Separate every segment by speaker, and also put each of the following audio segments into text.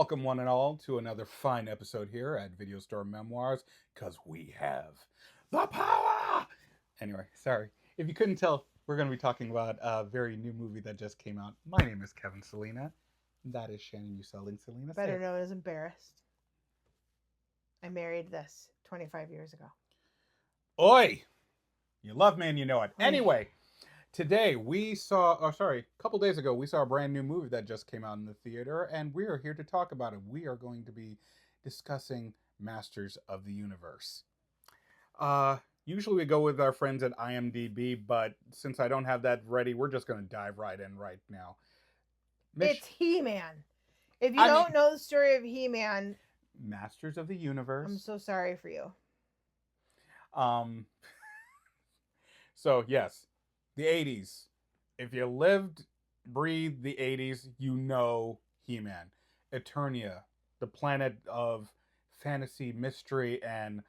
Speaker 1: Welcome, one and all, to another fine episode here at Video Store Memoirs, because we have the power! Anyway, sorry. If you couldn't tell, we're going to be talking about a very new movie that just came out. My name is Kevin Selena. That is Shannon Uselling Selena.
Speaker 2: Better known as embarrassed. I married this 25 years ago.
Speaker 1: Oi! You love me and you know it.
Speaker 2: Oi.
Speaker 1: Anyway, today a couple days ago, we saw a brand new movie that just came out in the theater, and we are here to talk about it. We are going to be discussing Masters of the Universe. Usually we go with our friends at IMDb, but since I don't have that ready, we're just going to dive right in right now.
Speaker 2: It's He-Man. If you don't know the story of He-Man,
Speaker 1: Masters of the Universe.
Speaker 2: I'm so sorry for you.
Speaker 1: So yes, the 80s. If you lived, breathed the 80s, you know He-Man. Eternia, the planet of fantasy, mystery, and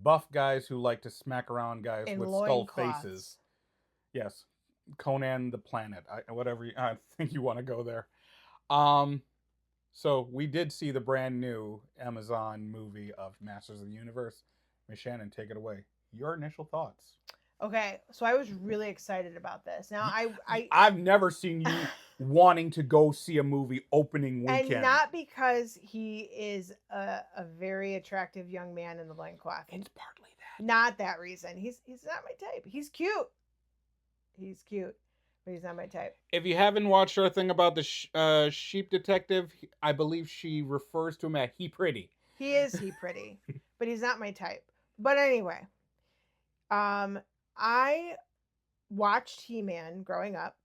Speaker 1: buff guys who like to smack around guys
Speaker 2: In
Speaker 1: with skull faces. Yes, Conan the Planet. I think you want to go there. So we did see the brand new Amazon movie of Masters of the Universe. Miss Shannon, take it away. Your initial thoughts.
Speaker 2: Okay, so I was really excited about this. Now
Speaker 1: I've never seen you wanting to go see a movie opening weekend.
Speaker 2: And not because he is a very attractive young man in the loincloth.
Speaker 1: It's partly that.
Speaker 2: Not that reason. He's not my type. He's cute. He's cute, but he's not my type.
Speaker 1: If you haven't watched our thing about the sheep detective, I believe she refers to him as he pretty.
Speaker 2: He is pretty, but he's not my type. But anyway, I watched He-Man growing up.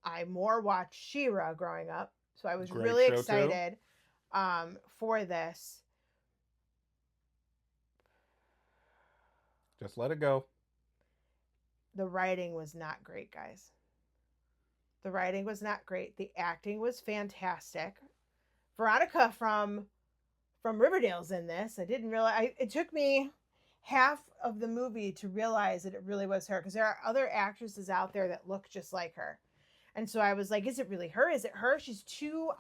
Speaker 2: I more watched She-Ra growing up. So I was really excited for this.
Speaker 1: Just let it go.
Speaker 2: The writing was not great, guys. The writing was not great. The acting was fantastic. Veronica from Riverdale's in this. I didn't realize. It took me half of the movie to realize that it really was her, because there are other actresses out there that look just like her. And so I was like, is it really her? Is it her?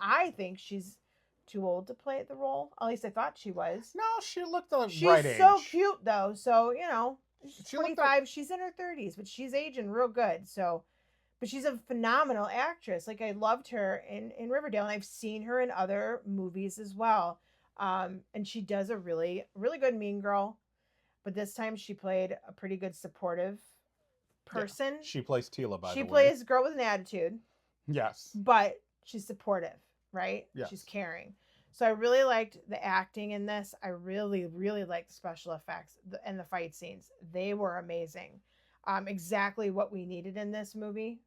Speaker 2: I think she's too old to play the role. At least I thought she was.
Speaker 1: No, she looked the right age.
Speaker 2: She's so cute, though. So, she's
Speaker 1: She
Speaker 2: 25. She's in her 30s, but she's aging real good. So, but she's a phenomenal actress. Like, I loved her in Riverdale, and I've seen her in other movies as well. And she does a really, really good mean girl. But this time she played a pretty good supportive person.
Speaker 1: Yeah. She plays Teela, by the way.
Speaker 2: She plays a girl with an attitude.
Speaker 1: Yes.
Speaker 2: But she's supportive, right?
Speaker 1: Yes.
Speaker 2: She's caring. So I really liked the acting in this. I really, really liked the special effects and the fight scenes. They were amazing. Exactly what we needed in this movie.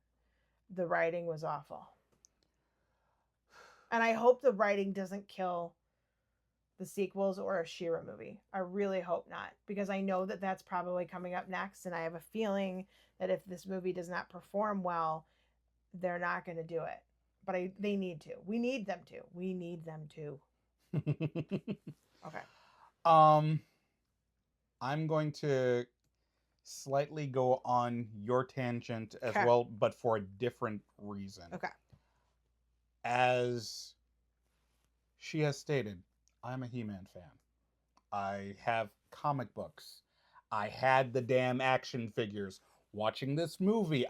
Speaker 2: The writing was awful. And I hope the writing doesn't kill the sequels or a She-Ra movie. I really hope not, because I know that that's probably coming up next, and I have a feeling that if this movie does not perform well, they're not going to do it. But they need to. We need them to. We need them to. Okay.
Speaker 1: I'm going to slightly go on your tangent as well, but for a different reason.
Speaker 2: Okay.
Speaker 1: As she has stated, I'm a He-Man fan. I have comic books. I had the damn action figures. Watching this movie,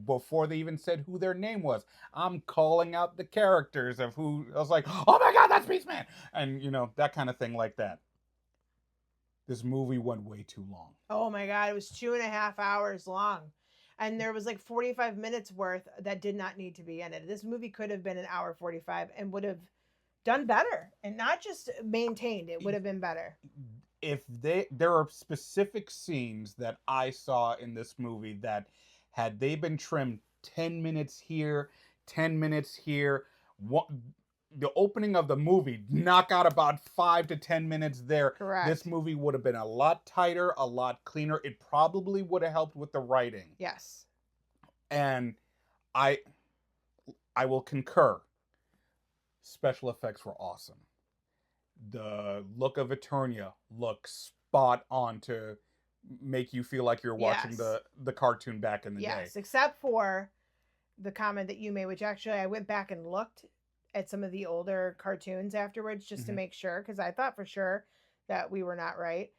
Speaker 1: before they even said who their name was, I'm calling out the characters of who. I was like, oh my god, that's Beastman! And, that kind of thing like that. This movie went way too long.
Speaker 2: Oh my god, it was 2.5 hours long. And there was like 45 minutes worth that did not need to be in it. This movie could have been an hour 45 and would have done better, and not just maintained. It would have been better.
Speaker 1: There are specific scenes that I saw in this movie that, had they been trimmed 10 minutes here, 10 minutes here, the opening of the movie knock out about 5 to 10 minutes there.
Speaker 2: Correct.
Speaker 1: This movie would have been a lot tighter, a lot cleaner. It probably would have helped with the writing.
Speaker 2: Yes.
Speaker 1: And I will concur. Special effects were awesome. The look of Eternia looks spot on to make you feel like you're watching the cartoon back in the day.
Speaker 2: Yes, except for the comment that you made, which actually I went back and looked at some of the older cartoons afterwards just to
Speaker 1: Mhm.
Speaker 2: make sure, because I thought for sure that we were not right.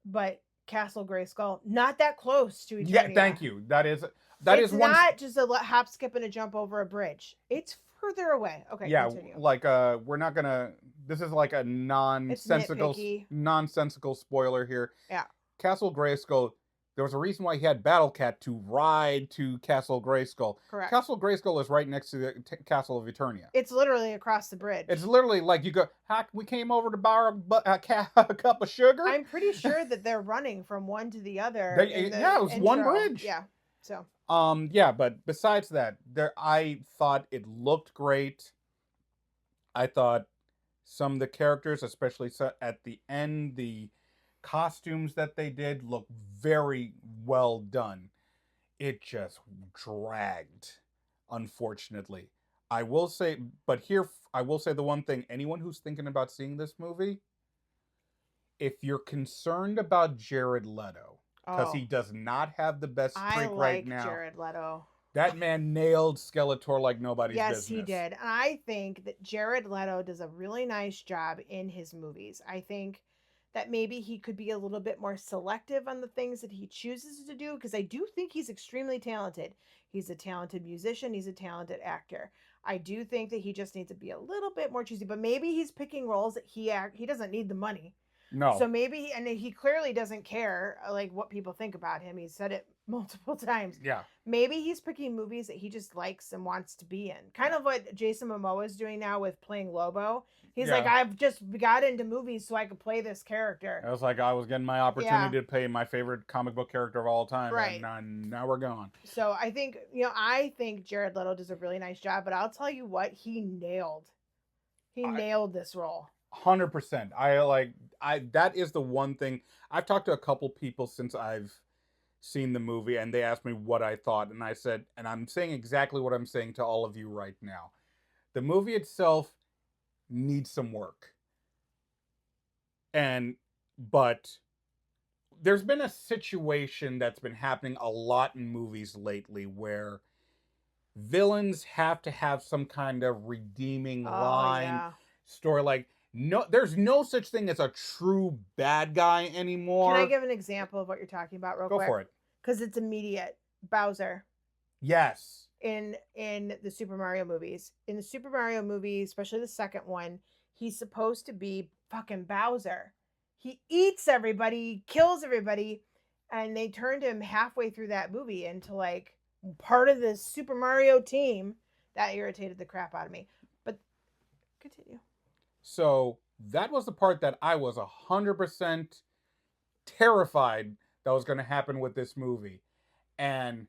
Speaker 2: But Castle Grayskull, not that close to
Speaker 1: Yeah,
Speaker 2: Eternia.
Speaker 1: thank you. That
Speaker 2: It's
Speaker 1: is one.
Speaker 2: not just a hop, skip, and a jump over a bridge. It's further away. Okay,
Speaker 1: Yeah,
Speaker 2: continue.
Speaker 1: like we're not gonna. This is like a
Speaker 2: It's
Speaker 1: nonsensical
Speaker 2: nitpicky.
Speaker 1: nonsensical spoiler here.
Speaker 2: Yeah,
Speaker 1: Castle Grayskull. There was a reason why he had Battle Cat to ride to Castle Grayskull.
Speaker 2: correct.
Speaker 1: Castle Grayskull is right next to the Castle of Eternia.
Speaker 2: It's literally across the bridge.
Speaker 1: It's literally like you go. We came over to borrow a cup of sugar.
Speaker 2: I'm pretty sure that they're running from one to the other.
Speaker 1: Yeah, it was one bridge.
Speaker 2: Yeah. So
Speaker 1: Yeah, but besides that, I thought it looked great. I thought some of the characters, especially at the end, the costumes that they did look very well done. It just dragged, unfortunately. I will say, but here I will say the one thing: anyone who's thinking about seeing this movie, if you're concerned about Jared Leto, because he does not have the best
Speaker 2: I
Speaker 1: streak
Speaker 2: like
Speaker 1: right now.
Speaker 2: Jared Leto.
Speaker 1: That man nailed Skeletor like nobody's
Speaker 2: Yes,
Speaker 1: business.
Speaker 2: he did. And I think that Jared Leto does a really nice job in his movies. I think that maybe he could be a little bit more selective on the things that he chooses to do, because I do think he's extremely talented. He's a talented musician, he's a talented actor. I do think that he just needs to be a little bit more choosy, but maybe he's picking roles that he doesn't need the money.
Speaker 1: No.
Speaker 2: So maybe, and he clearly doesn't care like what people think about him. He's said it multiple times.
Speaker 1: Yeah.
Speaker 2: Maybe he's picking movies that he just likes and wants to be in. Kind of what Jason Momoa is doing now with playing Lobo. He's like, I've just got into movies so I could play this character.
Speaker 1: It was like I was getting my opportunity to play my favorite comic book character of all time.
Speaker 2: Right.
Speaker 1: And now we're gone.
Speaker 2: So I think, I think Jared Leto does a really nice job, but I'll tell you what, he nailed this role.
Speaker 1: 100%. That is the one thing. I've talked to a couple people since I've seen the movie, and they asked me what I thought, and I said, and I'm saying exactly what I'm saying to all of you right now. The movie itself needs some work. But there's been a situation that's been happening a lot in movies lately where villains have to have some kind of redeeming line story. Like, no, there's no such thing as a true bad guy anymore.
Speaker 2: Can I give an example of what you're talking about real quick?
Speaker 1: Go for it.
Speaker 2: Because it's immediate. Bowser.
Speaker 1: Yes.
Speaker 2: In the Super Mario movies. In the Super Mario movie, especially the second one, he's supposed to be fucking Bowser. He eats everybody, kills everybody, and they turned him halfway through that movie into like part of the Super Mario team. That irritated the crap out of me. But continue.
Speaker 1: So that was the part that I was 100% terrified that was going to happen with this movie. And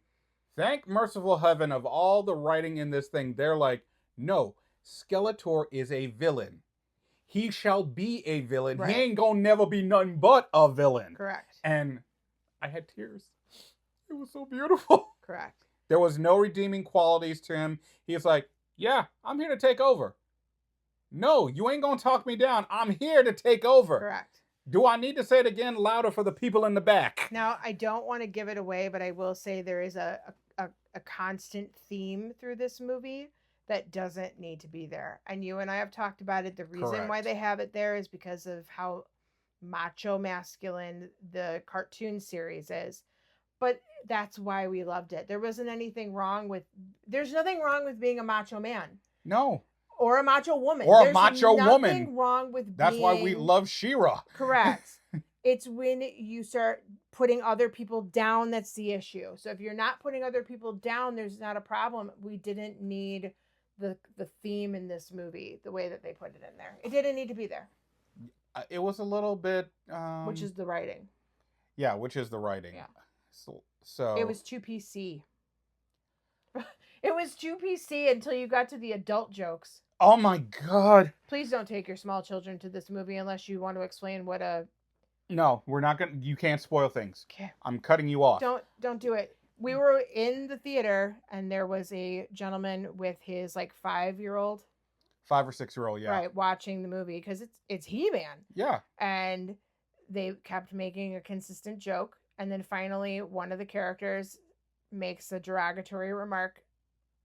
Speaker 1: thank merciful heaven of all the writing in this thing, they're like, no, Skeletor is a villain. He shall be a villain. Right. He ain't gonna never be nothing but a villain.
Speaker 2: Correct.
Speaker 1: And I had tears. It was so beautiful.
Speaker 2: Correct.
Speaker 1: There was no redeeming qualities to him. He's like, yeah, I'm here to take over. No, you ain't gonna talk me down. I'm here to take over.
Speaker 2: Correct.
Speaker 1: Do I need to say it again louder for the people in the back?
Speaker 2: Now, I don't want to give it away, but I will say there is a constant theme through this movie that doesn't need to be there. And you and I have talked about it. The reason why they have it there is because of how macho masculine the cartoon series is. But that's why we loved it. There's nothing wrong with being a macho man.
Speaker 1: No.
Speaker 2: Or a macho woman.
Speaker 1: Or a macho woman.
Speaker 2: There's nothing wrong with
Speaker 1: That's why we love She-Ra.
Speaker 2: Correct. It's when you start putting other people down that's the issue. So if you're not putting other people down, there's not a problem. We didn't need the theme in this movie the way that they put it in there. It didn't need to be there.
Speaker 1: It was a little bit...
Speaker 2: which is the writing.
Speaker 1: Yeah, which is the writing.
Speaker 2: Yeah.
Speaker 1: So
Speaker 2: it was too PC. It was too PC until you got to the adult jokes.
Speaker 1: Oh my God.
Speaker 2: Please don't take your small children to this movie unless you want to explain what a...
Speaker 1: No, we're not going to... You can't spoil things.
Speaker 2: Okay.
Speaker 1: I'm cutting you off.
Speaker 2: Don't do it. We were in the theater and there was a gentleman with his like 5-year-old.
Speaker 1: 5 or 6-year-old, yeah.
Speaker 2: Right, watching the movie because it's He-Man.
Speaker 1: Yeah.
Speaker 2: And they kept making a consistent joke. And then finally one of the characters makes a derogatory remark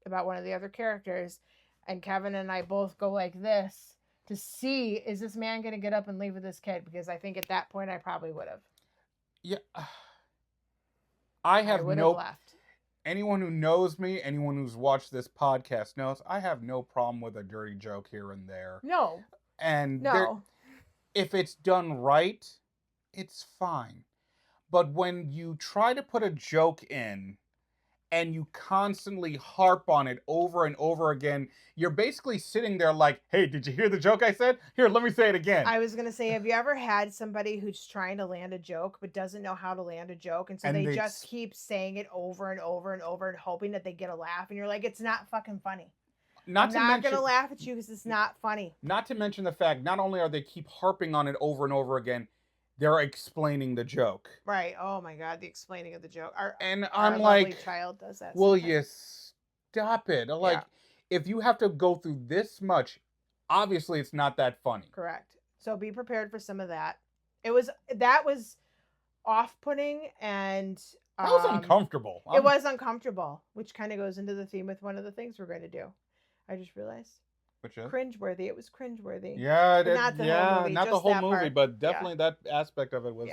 Speaker 2: about one of the other characters. And Kevin and I both go like this to see, is this man going to get up and leave with this kid? Because I think at that point I probably would have.
Speaker 1: Yeah.
Speaker 2: I would have left.
Speaker 1: Anyone who knows me, anyone who's watched this podcast knows I have no problem with a dirty joke here and there.
Speaker 2: No.
Speaker 1: And
Speaker 2: No.
Speaker 1: if it's done right, it's fine. But when you try to put a joke in and you constantly harp on it over and over again, you're basically sitting there like, hey, did you hear the joke I said? Here, let me say it again.
Speaker 2: I was going to say, have you ever had somebody who's trying to land a joke but doesn't know how to land a joke? And so they just keep saying it over and over and over and hoping that they get a laugh. And you're like, it's not fucking funny. I'm not going to laugh at you because it's not funny.
Speaker 1: Not to mention the fact, not only are they keep harping on it over and over again, they're explaining the joke.
Speaker 2: Right. Oh my God, the explaining of the joke.
Speaker 1: I'm
Speaker 2: our
Speaker 1: like,
Speaker 2: child does that.
Speaker 1: Will you stop it? Like, if you have to go through this much, obviously it's not that funny.
Speaker 2: Correct. So be prepared for some of that. That was off-putting and
Speaker 1: that was uncomfortable.
Speaker 2: It was uncomfortable, which kind of goes into the theme with one of the things we're going to do. I just realized.
Speaker 1: Which is?
Speaker 2: Cringeworthy. It was cringeworthy.
Speaker 1: Yeah,
Speaker 2: not the whole movie,
Speaker 1: not the whole movie,
Speaker 2: part.
Speaker 1: but definitely that aspect of it was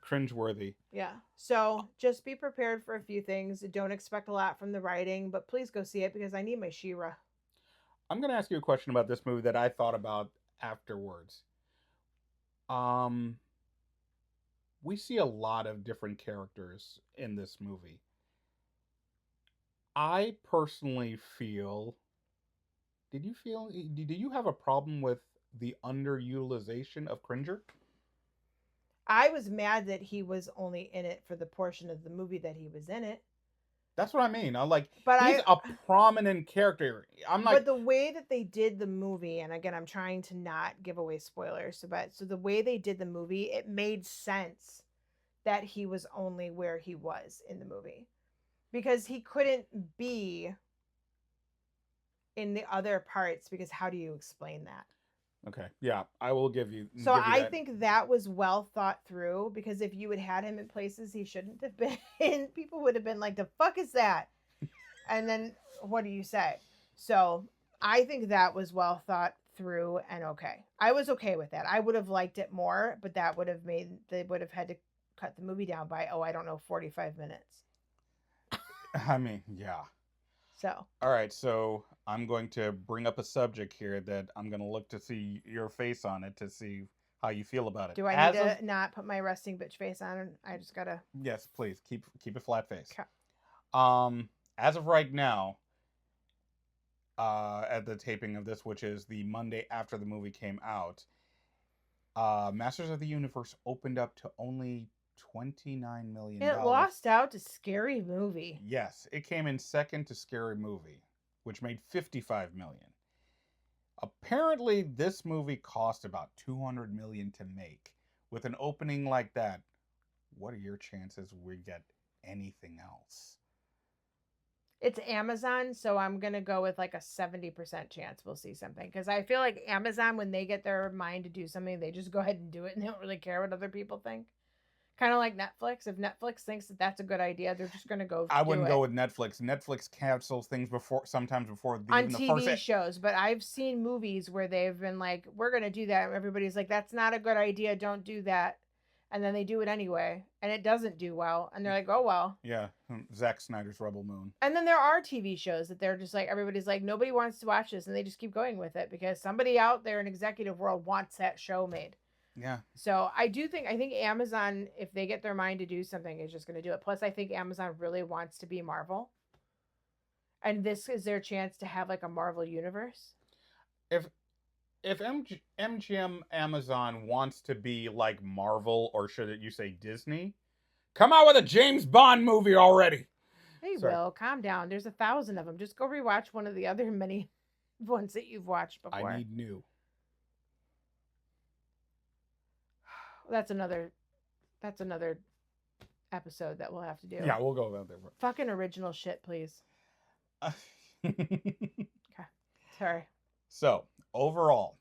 Speaker 1: cringeworthy.
Speaker 2: Yeah. So just be prepared for a few things. Don't expect a lot from the writing, but please go see it because I need my She-Ra.
Speaker 1: I'm going to ask you a question about this movie that I thought about afterwards. We see a lot of different characters in this movie. I personally feel... Did you have a problem with the underutilization of Cringer?
Speaker 2: I was mad that he was only in it for the portion of the movie that he was in it.
Speaker 1: That's what I mean. He's a prominent character.
Speaker 2: But the way that they did the movie, and again, I'm trying to not give away spoilers, so the way they did the movie, it made sense that he was only where he was in the movie. Because he couldn't be in the other parts, because how do you explain that?
Speaker 1: Okay, yeah, I will give you.
Speaker 2: So I think that was well thought through, because if you had him in places he shouldn't have been, people would have been like, "The fuck is that?" And then what do you say? So I think that was well thought through and okay. I was okay with that. I would have liked it more, but that would have they would have had to cut the movie down by 45 minutes.
Speaker 1: I mean, yeah.
Speaker 2: So.
Speaker 1: All right, so I'm going to bring up a subject here that I'm going to look to see your face on it to see how you feel about it.
Speaker 2: Do I need to not put my resting bitch face on? I just gotta.
Speaker 1: Yes, please keep a flat face.
Speaker 2: Okay.
Speaker 1: As of right now, at the taping of this, which is the Monday after the movie came out, Masters of the Universe opened up to only $29 million.
Speaker 2: It lost out to Scary Movie.
Speaker 1: Yes, it came in second to Scary Movie, which made $55 million. Apparently, this movie cost about $200 million to make. With an opening like that, what are your chances we get anything else?
Speaker 2: It's Amazon, so I'm going to go with like a 70% chance we'll see something. Because I feel like Amazon, when they get their mind to do something, they just go ahead and do it and they don't really care what other people think. Kind of like Netflix. If Netflix thinks that that's a good idea, they're just going to go.
Speaker 1: I wouldn't go with Netflix. Netflix cancels things sometimes before
Speaker 2: on TV shows. But I've seen movies where they've been like, "We're going to do that," and everybody's like, "That's not a good idea. Don't do that." And then they do it anyway, and it doesn't do well, and they're like, "Oh well."
Speaker 1: Yeah, Zack Snyder's Rebel Moon.
Speaker 2: And then there are TV shows that they're just like, everybody's like, nobody wants to watch this, and they just keep going with it because somebody out there in executive world wants that show made.
Speaker 1: Yeah.
Speaker 2: So I think Amazon, if they get their mind to do something, is just going to do it. Plus, I think Amazon really wants to be Marvel. And this is their chance to have like a Marvel universe.
Speaker 1: If MGM Amazon wants to be like Marvel, or should you say Disney, come out with a James Bond movie already.
Speaker 2: Hey, Will, calm down. There's 1,000 of them. Just go rewatch one of the other many ones that you've watched before.
Speaker 1: I need new.
Speaker 2: That's another episode that we'll have to do.
Speaker 1: Yeah, we'll go about there.
Speaker 2: Fucking original shit, please. Okay. Sorry.
Speaker 1: So, overall,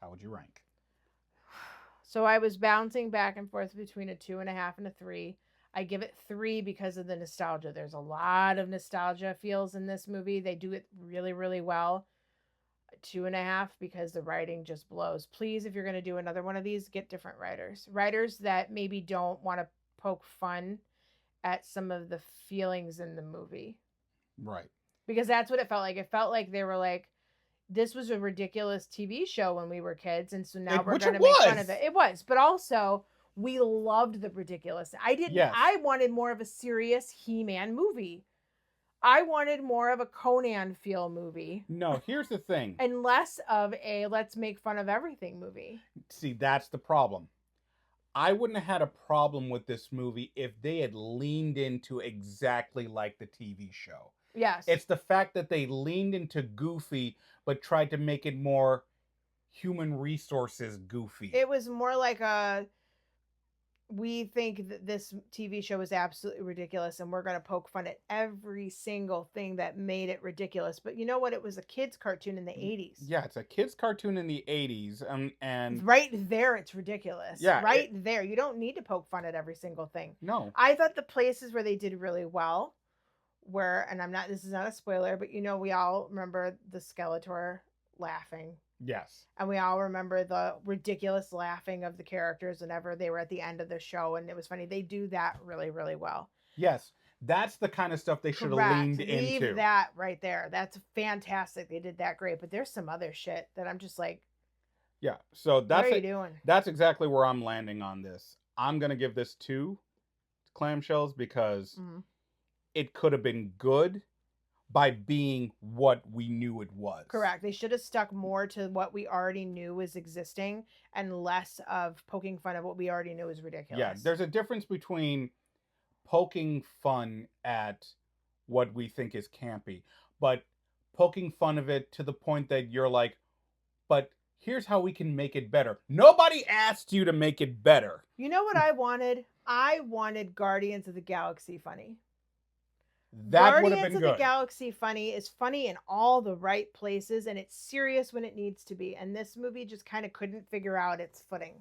Speaker 1: how would you rank?
Speaker 2: So I was bouncing back and forth between a 2.5 and a 3. I give it 3 because of the nostalgia. There's a lot of nostalgia feels in this movie. They do it really, really well. 2.5 because the writing just blows. Please, if you're going to do another one of these, get different writers. Writers that maybe don't want to poke fun at some of the feelings in the movie.
Speaker 1: Right.
Speaker 2: Because that's what it felt like. It felt like they were like, this was a ridiculous TV show when we were kids, and so now we're going to make fun of it. It was, but also we loved the ridiculous.
Speaker 1: Yes.
Speaker 2: I wanted more of a serious He-Man movie. I wanted more of a Conan feel movie.
Speaker 1: No, here's the thing.
Speaker 2: And less of a let's make fun of everything movie.
Speaker 1: See, that's the problem. I wouldn't have had a problem with this movie if they had leaned into exactly like the TV show.
Speaker 2: Yes.
Speaker 1: It's the fact that they leaned into goofy, but tried to make it more human resources goofy.
Speaker 2: It was more like we think that this TV show is absolutely ridiculous and we're going to poke fun at every single thing that made it ridiculous. But you know what? It was a kid's cartoon in the 80s.
Speaker 1: Yeah, it's a kid's cartoon in the 80s. And
Speaker 2: right there, it's ridiculous.
Speaker 1: Yeah.
Speaker 2: Right there. You don't need to poke fun at every single thing.
Speaker 1: No.
Speaker 2: I thought the places where they did really well were, and this is not a spoiler, but we all remember the Skeletor laughing.
Speaker 1: Yes.
Speaker 2: And we all remember the ridiculous laughing of the characters whenever they were at the end of the show, and it was funny. They do that really, really well.
Speaker 1: Yes. That's the kind of stuff they should have leaned into.
Speaker 2: Leave that right there. that's fantastic. They did that great. But there's some other shit that I'm just like,
Speaker 1: yeah. So
Speaker 2: what are you doing?
Speaker 1: That's exactly where I'm landing on this. I'm going to give this 2 clamshells because it could have been good by being what we knew it was.
Speaker 2: Correct. They should have stuck more to what we already knew was existing and less of poking fun of what we already knew was ridiculous.
Speaker 1: Yeah, there's a difference between poking fun at what we think is campy, but poking fun of it to the point that you're like, but here's how we can make it better. Nobody asked you to make it better.
Speaker 2: You know what I wanted? I wanted Guardians of the Galaxy funny.
Speaker 1: That would have been good.
Speaker 2: Guardians of the Galaxy funny is funny in all the right places, and it's serious when it needs to be. And this movie just kind of couldn't figure out its footing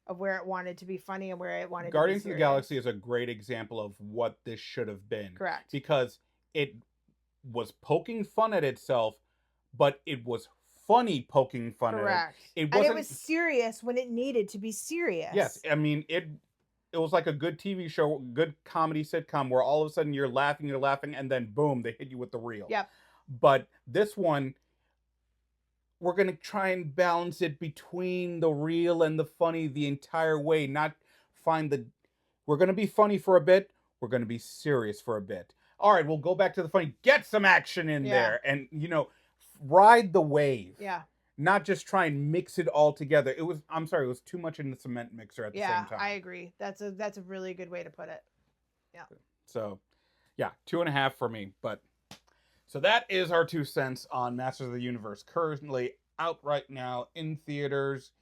Speaker 2: of where it wanted to be funny and where it wanted to be serious.
Speaker 1: Guardians of the Galaxy is a great example of what this should have been.
Speaker 2: Correct.
Speaker 1: Because it was poking fun at itself, but it was funny poking fun
Speaker 2: Correct.
Speaker 1: at it.
Speaker 2: And it was serious when it needed to be serious.
Speaker 1: Yes, I mean, it was like a good TV show, good comedy sitcom where all of a sudden you're laughing, and then boom, they hit you with the real.
Speaker 2: Yep.
Speaker 1: But this one, we're going to try and balance it between the real and the funny the entire way, not find we're going to be funny for a bit, we're going to be serious for a bit. All right, we'll go back to the funny, get some action in there, and, ride the wave.
Speaker 2: Yeah.
Speaker 1: Not just try and mix it all together. It was too much in the cement mixer at the same time.
Speaker 2: Yeah, I agree. That's a really good way to put it. Yeah.
Speaker 1: So, yeah, 2.5 for me. But so that is our 2 cents on Masters of the Universe. Currently out right now in theaters.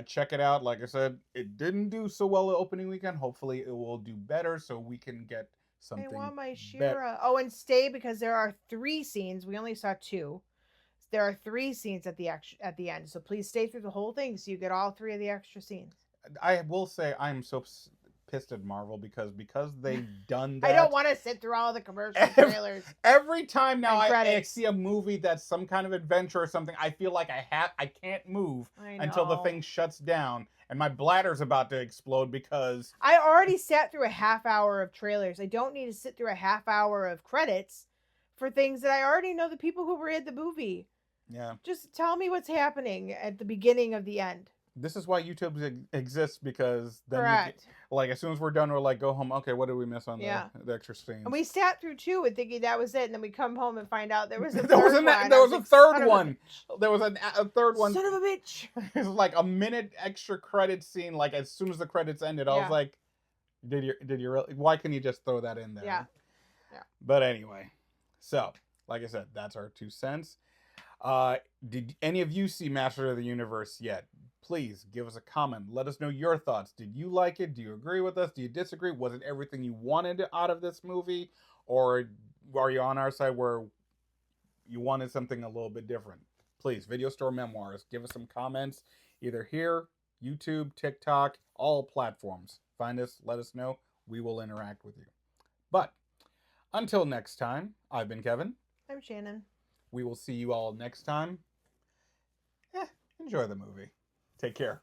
Speaker 1: Check it out. Like I said, it didn't do so well the opening weekend. Hopefully it will do better so we can get something.
Speaker 2: I want my She-Ra. Oh, and stay because there are 3 scenes. We only saw 2. There are 3 scenes at the end, so please stay through the whole thing so you get all 3 of the extra scenes.
Speaker 1: I will say I'm so pissed at Marvel because they've done that.
Speaker 2: I don't want to sit through all the commercial trailers.
Speaker 1: Every time now I see a movie that's some kind of adventure or something, I feel like I can't move until the thing shuts down and my bladder's about to explode because
Speaker 2: I already sat through a half hour of trailers. I don't need to sit through a half hour of credits for things that I already know the people who were in the movie.
Speaker 1: Yeah.
Speaker 2: Just tell me what's happening at the beginning of the end.
Speaker 1: This is why YouTube exists because then
Speaker 2: Correct.
Speaker 1: As soon as we're done, we're like, go home. Okay, what did we miss on the extra scenes?
Speaker 2: And we sat through 2 and thinking that was it, and then we come home and find out there was a
Speaker 1: there was a third one. There was a third one.
Speaker 2: Son of a bitch.
Speaker 1: It was like a minute extra credit scene. Like as soon as the credits ended, I was like, did you really? Why can you just throw that in there?
Speaker 2: Yeah.
Speaker 1: But anyway, so like I said, that's our 2 cents. Did any of you see Master of the Universe yet? Please give us a comment. Let us know your thoughts. Did you like it? Do you agree with us? Do you disagree? Was it everything you wanted out of this movie? Or are you on our side where you wanted something a little bit different? Please, Video Store Memoirs. Give us some comments either here, YouTube, TikTok, all platforms. Find us, let us know. we will interact with you. But until next time, I've been Kevin.
Speaker 2: I'm Shannon.
Speaker 1: We will see you all next time. Enjoy the movie. Take care.